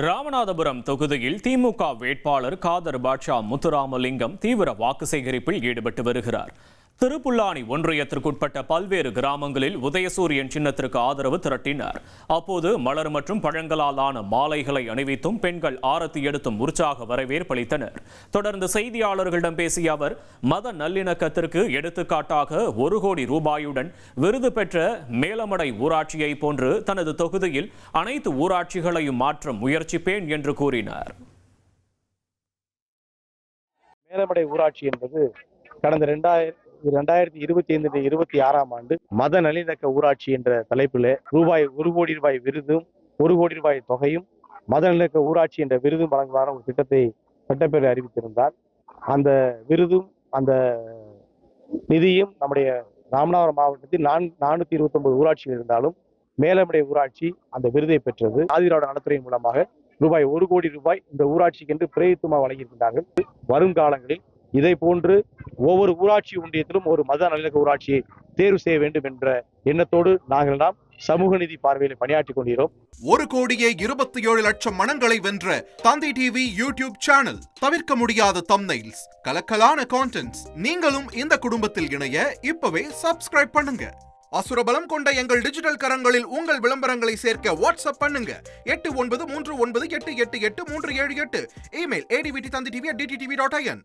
ராமநாதபுரம் தொகுதியில் திமுக வேட்பாளர் காதர் பாட்ஷா முத்துராமலிங்கம் தீவிர வாக்கு சேகரிப்பில் ஈடுபட்டு வருகிறார். திருப்புல்லானி ஒன்றியத்திற்குட்பட்ட பல்வேறு கிராமங்களில் உதயசூரியன் சின்னத்திற்கு ஆதரவு திரட்டினர். அப்போது மலர் மற்றும் பழங்களாலான மாலைகளை அணிவித்தும் பெண்கள் ஆரத்தி எடுத்தும் உற்சாக வரவேற்பளித்தனர். தொடர்ந்து செய்தியாளர்களிடம் பேசிய அவர், மத நல்லிணக்கத்திற்கு எடுத்துக்காட்டாக 1 கோடி ரூபாயுடன் விருது பெற்ற மேலமடை ஊராட்சியை போன்று தனது தொகுதியில் அனைத்து ஊராட்சிகளையும் மாற்ற முயற்சிப்பேன் என்று கூறினார். மேலமடை ஊராட்சி என்பது கடந்த 2025-26ஆம் ஆண்டு மத நல்லிணக்க ஊராட்சி என்ற தலைப்பில் ₹1 கோடி விருதும் 1 கோடி ரூபாய் தொகையும் மத நல்லிணக்க ஊராட்சி என்ற விருதும் வழங்குவார ஒரு திட்டத்தை சட்டப்பேரவை அறிவித்திருந்தார். அந்த விருதும் அந்த நிதியும் நம்முடைய ராமநாதபுரம் மாவட்டத்தில் 429 ஊராட்சிகள் இருந்தாலும் மேலமடை ஊராட்சி அந்த விருதை பெற்றது. ஆதிராவிட நலத்துறையின் மூலமாக ₹1 கோடி இந்த ஊராட்சிக்கு என்று பிரேரித்துமா வழங்கியிருக்கிறார்கள். வரும் காலங்களில் இதை போன்று ஒவ்வொரு ஊராட்சி ஒன்றியத்திலும் ஒரு மத நல்லிணக்க ஊராட்சியை தேர்வு செய்ய வேண்டும் என்ற எண்ணத்தோடு நாங்கள் எல்லாம் சமூக நீதி பார்வையில் பணியாற்றிக் கொண்டிருக்கிறோம். 1,27,00,000 மனங்களை வென்ற தந்தி டிவி யூடியூப் சேனல். தவிர்க்க முடியாத தம்ப்நெயில்ஸ், கலக்கலான கான்டென்ட்ஸ். நீங்களும் இந்த குடும்பத்தில் இணைய இப்பவே சப்ஸ்கிரைப் பண்ணுங்க. அசுரபலம் கொண்ட எங்கள் டிஜிட்டல் கரங்களில் உங்கள் விளம்பரங்களை சேர்க்க வாட்ஸ்அப் பண்ணுங்க. 8939888378. Email advtthanditv@dttv.in.